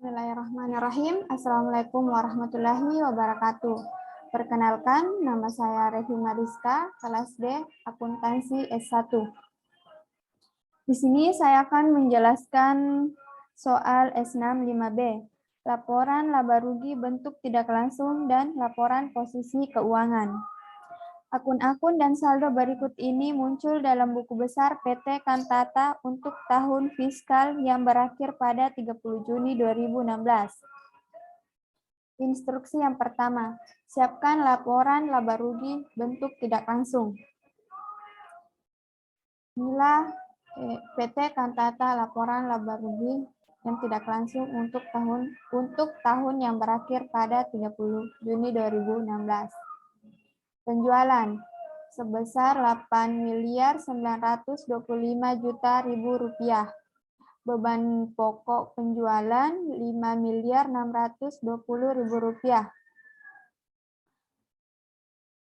Bismillahirrahmanirrahim. Assalamualaikum warahmatullahi wabarakatuh. Perkenalkan, nama saya Revi Mariska, kelas D, Akuntansi S1. Di sini saya akan menjelaskan soal S6 5B, laporan laba rugi bentuk tidak langsung dan laporan posisi keuangan. Akun-akun dan saldo berikut ini muncul dalam buku besar PT Kantata untuk tahun fiskal yang berakhir pada 30 Juni 2016. Instruksi yang pertama, siapkan laporan laba rugi bentuk tidak langsung. Inilah PT Kantata laporan laba rugi yang tidak langsung untuk tahun yang berakhir pada 30 Juni 2016. Penjualan sebesar 8.925.000.000 rupiah. Beban pokok penjualan 5.620.000 rupiah.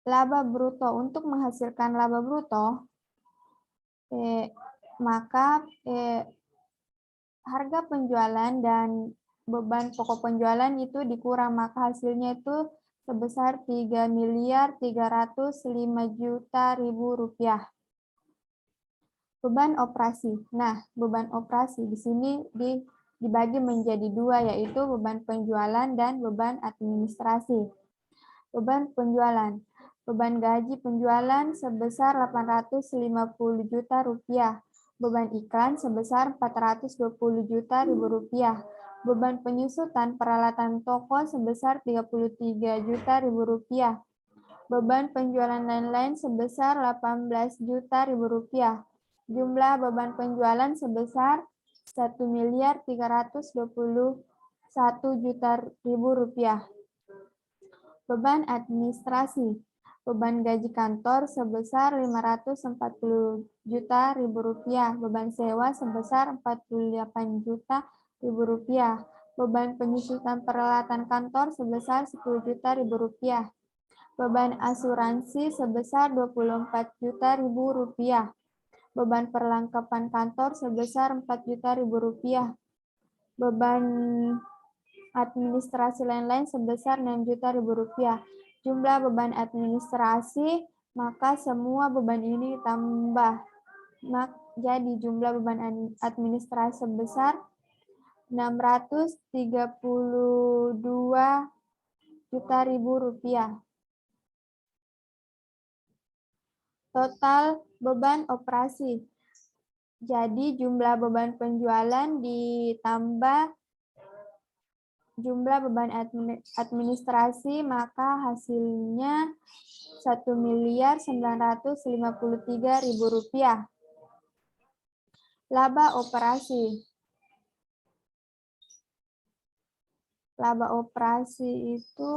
Laba bruto. Untuk menghasilkan laba bruto, maka harga penjualan dan beban pokok penjualan itu dikurang, maka hasilnya itu sebesar 3.305.000.000 rupiah. Beban operasi. Nah, beban operasi di sini dibagi menjadi dua, yaitu beban penjualan dan beban administrasi. Beban penjualan. Beban gaji penjualan sebesar 850 juta rupiah. Beban iklan sebesar 420 juta rupiah. Beban penyusutan peralatan toko sebesar 33 juta rupiah. Beban penjualan lain-lain sebesar 18 juta rupiah. Jumlah beban penjualan sebesar 1.321 juta rupiah. Beban administrasi. Beban gaji kantor sebesar 540 juta rupiah. Beban sewa sebesar 48 juta rupiah. Beban penyusutan peralatan kantor sebesar 10 juta rupiah. Beban asuransi sebesar 24 juta rupiah. Beban perlengkapan kantor sebesar 4 juta rupiah. Beban administrasi lain-lain sebesar 6 juta rupiah. Jumlah beban administrasi, maka semua beban ini ditambah. Jadi jumlah beban administrasi sebesar 632 juta rupiah. Total beban operasi. Jadi jumlah beban penjualan ditambah jumlah beban administrasi, maka hasilnya 1.953.000 rupiah. Laba operasi. Laba operasi itu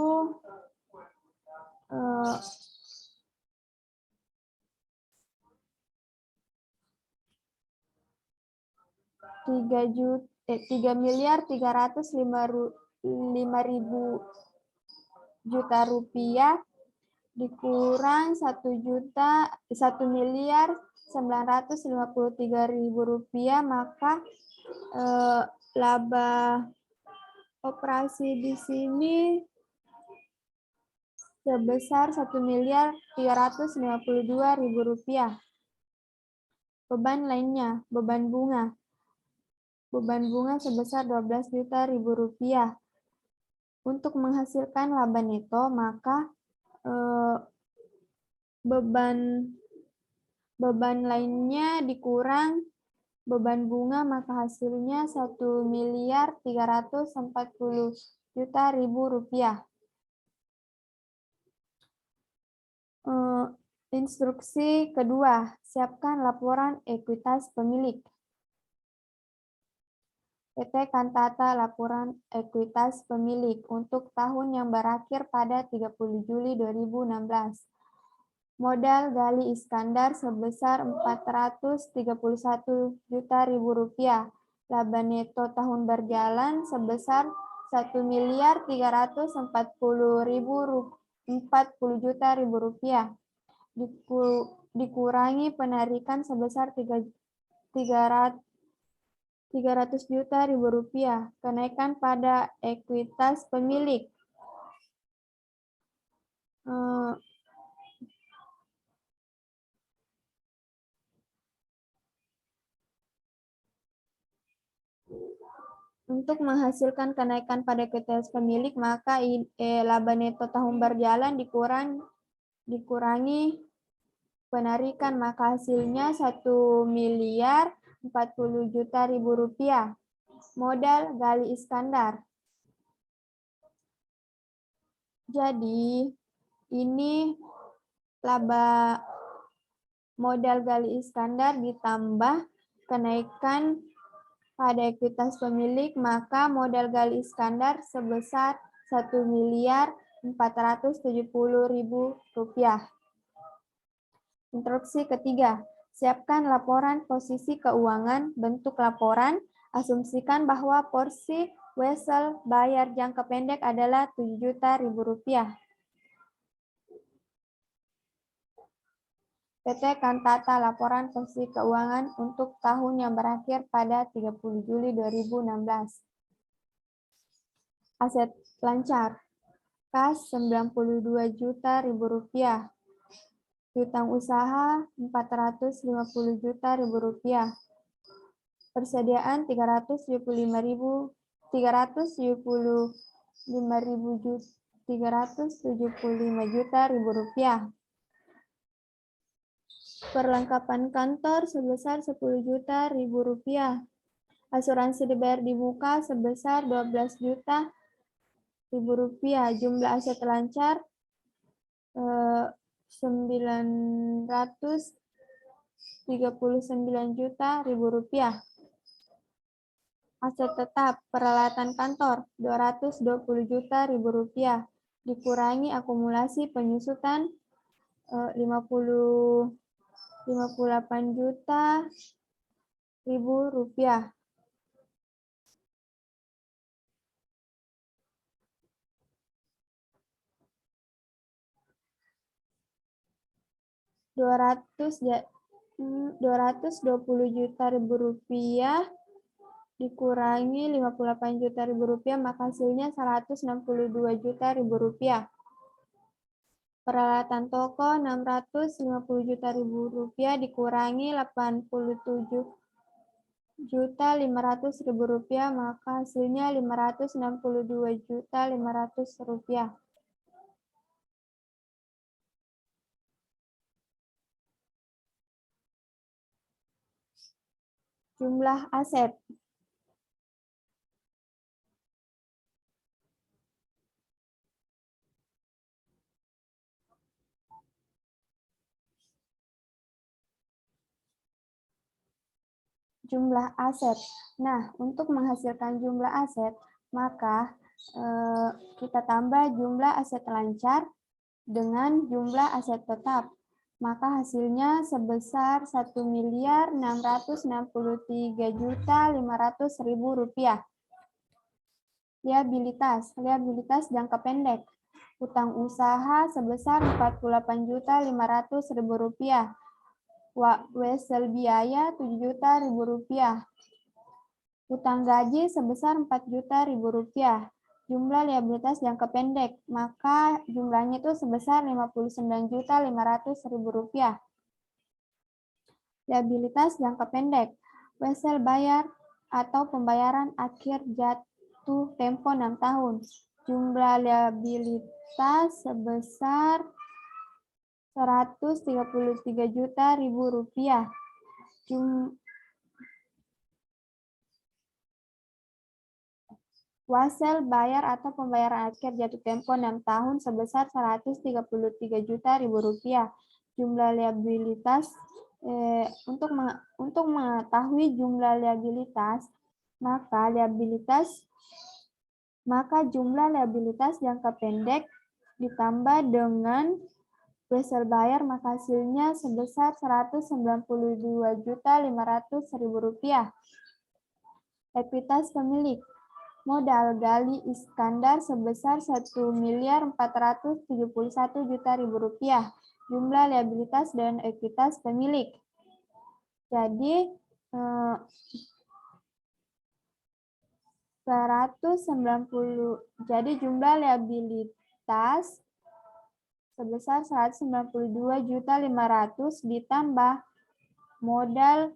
3.305.000 rupiah dikurang 1.953.000 rupiah, maka laba operasi di sini sebesar 1.352.000 rupiah. Beban lainnya, beban bunga. Beban bunga sebesar 12 juta rupiah. Untuk menghasilkan laba neto, maka beban lainnya dikurang beban bunga, maka hasilnya 1.340.000 rupiah. Instruksi kedua, siapkan laporan ekuitas pemilik. PT Kantata laporan ekuitas pemilik untuk tahun yang berakhir pada 30 Juli 2016. Modal Gali Iskandar sebesar 431 juta rupiah. Laba neto tahun berjalan sebesar 1.340 juta rupiah. Dikurangi penarikan sebesar 300 juta ribu rupiah. Kenaikan pada ekuitas pemilik. Untuk menghasilkan kenaikan pada ekuitas pemilik, maka laba neto tahun berjalan dikurangi penarikan, maka hasilnya 1.040 juta ribu rupiah. Modal Gali Iskandar. Jadi ini laba modal Gali Iskandar ditambah kenaikan pada ekuitas pemilik, maka modal Gali Iskandar sebesar 1.470.000 rupiah. Instruksi ketiga, siapkan laporan posisi keuangan. Bentuk laporan, asumsikan bahwa porsi wesel bayar jangka pendek adalah 7 juta ribu rupiah. PT Kantata laporan posisi keuangan untuk tahun yang berakhir pada 30 Juli 2016. Aset lancar, kas 92 juta ribu rupiah. Piutang usaha 450 juta ribu rupiah. Persediaan 375 juta ribu rupiah. Perlengkapan kantor sebesar 10 juta ribu rupiah. Asuransi dibayar di muka sebesar 12 juta ribu rupiah. Jumlah aset lancar 939 juta ribu rupiah. Aset tetap peralatan kantor 220 juta ribu rupiah. Dikurangi akumulasi penyusutan 58 juta ribu rupiah. $220 juta ribu rupiah dikurangi 58 juta ribu rupiah, maka hasilnya 162 juta ribu rupiah. Peralatan toko 650 juta ribu rupiah dikurangi 87 juta 500 ribu rupiah, maka hasilnya 562 juta 500 rupiah. Jumlah aset. Jumlah aset. Nah, untuk menghasilkan jumlah aset, maka kita tambah jumlah aset lancar dengan jumlah aset tetap. Maka hasilnya sebesar 1.663.500.000 rupiah. Liabilitas. Liabilitas jangka pendek. Utang usaha sebesar 48.500.000 rupiah. Wesel biaya 7 juta ribu rupiah. Utang gaji sebesar 4 juta ribu rupiah. Jumlah liabilitas jangka pendek, maka jumlahnya itu sebesar 59 juta 500.000 rupiah. Liabilitas jangka pendek, wesel bayar atau pembayaran akhir jatuh tempo 6 tahun. Jumlah liabilitas sebesar 133 juta ribu rupiah. Wasel bayar atau pembayaran akhir jatuh tempo 6 tahun sebesar 133 juta ribu rupiah. Jumlah liabilitas untuk mengetahui jumlah liabilitas, maka jumlah liabilitas jangka pendek ditambah dengan wesel bayar, maka hasilnya sebesar 192 juta 500.000 rupiah. Ekuitas pemilik. Modal Gali Iskandar sebesar 1.471 juta ribu rupiah. Jumlah liabilitas dan ekuitas pemilik. Jadi 190. Jadi jumlah liabilitas sebesar 192.500.000 ditambah modal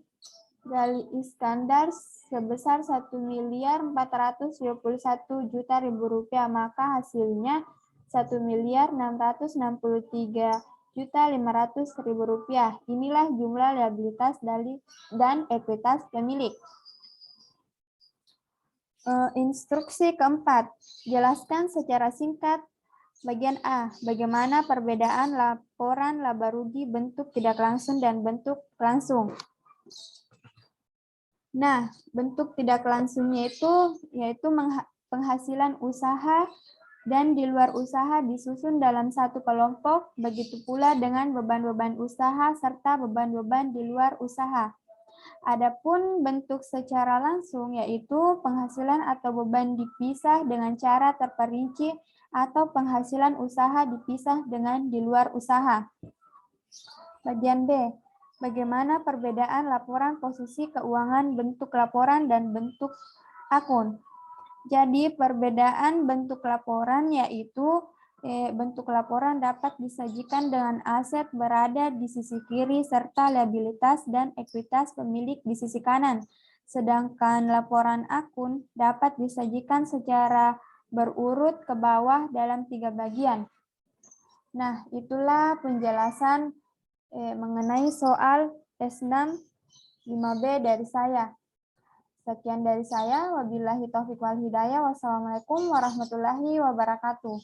Gali Iskandar sebesar 1.421.000.000 rupiah, maka hasilnya 1.663.500.000 rupiah. Inilah jumlah liabilitas dan ekuitas pemilik. Instruksi keempat, jelaskan secara singkat bagian A. Bagaimana perbedaan laporan laba rugi bentuk tidak langsung dan bentuk langsung. Nah, bentuk tidak langsungnya itu yaitu penghasilan usaha dan di luar usaha disusun dalam satu kelompok, begitu pula dengan beban-beban usaha serta beban-beban di luar usaha. Adapun bentuk secara langsung yaitu penghasilan atau beban dipisah dengan cara terperinci atau penghasilan usaha dipisah dengan di luar usaha. Bagian B. Bagaimana perbedaan laporan posisi keuangan bentuk laporan dan bentuk akun. Jadi perbedaan bentuk laporan yaitu bentuk laporan dapat disajikan dengan aset berada di sisi kiri serta liabilitas dan ekuitas pemilik di sisi kanan. Sedangkan laporan akun dapat disajikan secara berurut ke bawah dalam 3 bagian. Nah, itulah penjelasan mengenai soal S6 5B dari saya. Sekian dari saya. Wabillahi taufiq wal hidayah. Wassalamualaikum warahmatullahi wabarakatuh.